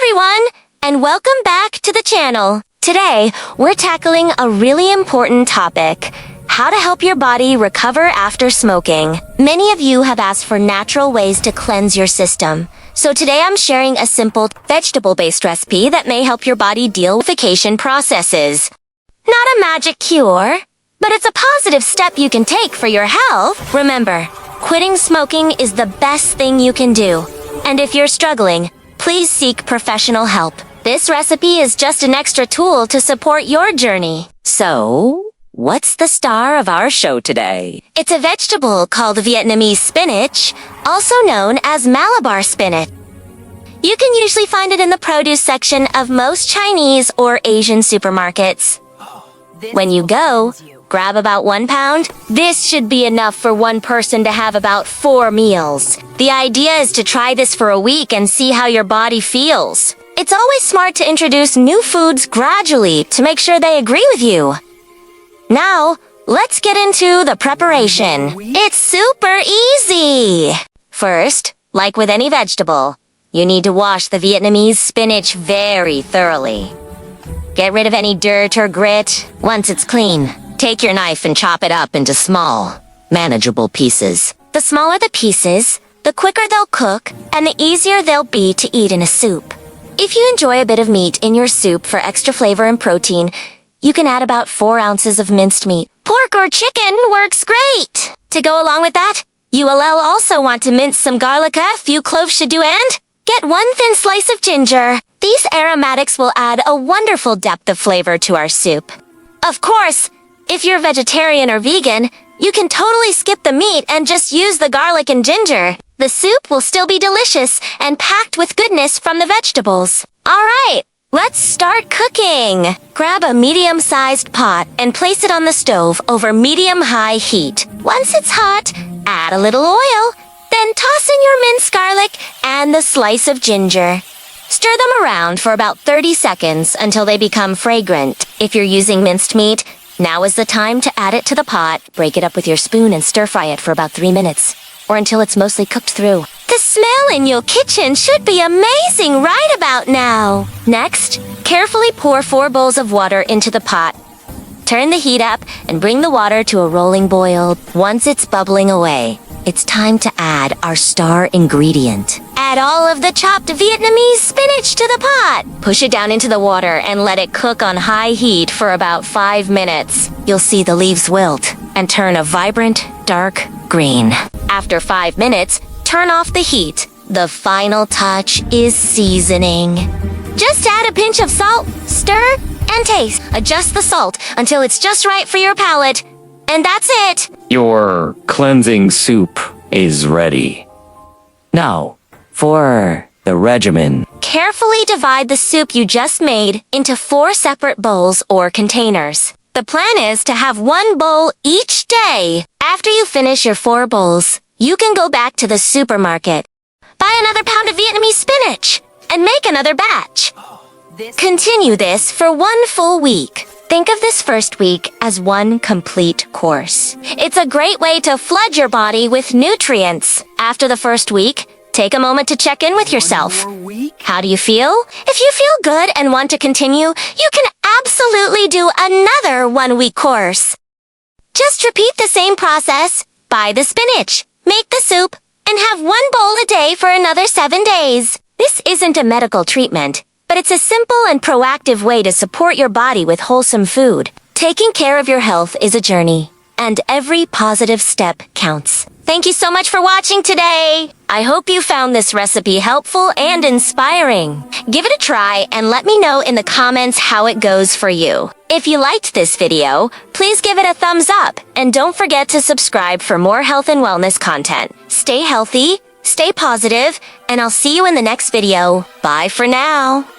everyone, and welcome back to the channel. Today, we're tackling a really important topic: how to help your body recover after smoking. Many of you have asked for natural ways to cleanse your system. So today I'm sharing a simple vegetable-based recipe that may help your body deal with purification processes. Not a magic cure, but it's a positive step you can take for your health. Remember, quitting smoking is the best thing you can do. And if you're struggling, please seek professional help. This recipe is just an extra tool to support your journey. So, what's the star of our show today? It's a vegetable called Vietnamese spinach, also known as Malabar spinach. You can usually find it in the produce section of most Chinese or Asian supermarkets. When you go, grab about 1 pound. This should be enough for one person to have about 4 meals. The idea is to try this for a week and see how your body feels. It's always smart to introduce new foods gradually to make sure they agree with you. Now, let's get into the preparation. It's super easy! First, like with any vegetable, you need to wash the Vietnamese spinach very thoroughly. Get rid of any dirt or grit. Once it's clean, take your knife and chop it up into small, manageable pieces. The smaller the pieces, the quicker they'll cook, and the easier they'll be to eat in a soup. If you enjoy a bit of meat in your soup for extra flavor and protein, you can add about 4 ounces of minced meat. Pork or chicken works great! To go along with that, you will also want to mince some garlic, a few cloves should do, and get 1 thin slice of ginger. These aromatics will add a wonderful depth of flavor to our soup. Of course, if you're vegetarian or vegan, you can totally skip the meat and just use the garlic and ginger. The soup will still be delicious and packed with goodness from the vegetables. Alright, let's start cooking. Grab a medium-sized pot and place it on the stove over medium-high heat. Once it's hot, add a little oil, then toss in your minced garlic and the slice of ginger. Stir them around for about 30 seconds until they become fragrant. If you're using minced meat, now is the time to add it to the pot, break it up with your spoon and stir-fry it for about 3 minutes, or until it's mostly cooked through. The smell in your kitchen should be amazing right about now. Next, carefully pour 4 bowls of water into the pot. Turn the heat up and bring the water to a rolling boil. Once it's bubbling away, it's time to add our star ingredient. Add all of the chopped Vietnamese spinach to the pot. Push it down into the water and let it cook on high heat for about 5 minutes. You'll see the leaves wilt and turn a vibrant, dark green. After 5 minutes, turn off the heat. The final touch is seasoning. Just add a pinch of salt, stir, and taste. Adjust the salt until it's just right for your palate. And that's it! Your cleansing soup is ready. Now, for the regimen. Carefully divide the soup you just made into 4 separate bowls or containers. The plan is to have 1 bowl each day. After you finish your 4 bowls, you can go back to the supermarket, buy another pound of Vietnamese spinach, and make another batch. Continue this for 1 full week. Think of this first week as 1 complete course. It's a great way to flood your body with nutrients. After the first week, take a moment to check in with yourself. How do you feel? If you feel good and want to continue, you can absolutely do another 1-week course. Just repeat the same process. Buy the spinach, make the soup, and have 1 bowl a day for another 7 days. This isn't a medical treatment, but it's a simple and proactive way to support your body with wholesome food. Taking care of your health is a journey, and every positive step counts. Thank you so much for watching today. I hope you found this recipe helpful and inspiring. Give it a try and let me know in the comments how it goes for you. If you liked this video, please give it a thumbs up and don't forget to subscribe for more health and wellness content. Stay healthy, stay positive, and I'll see you in the next video. Bye for now.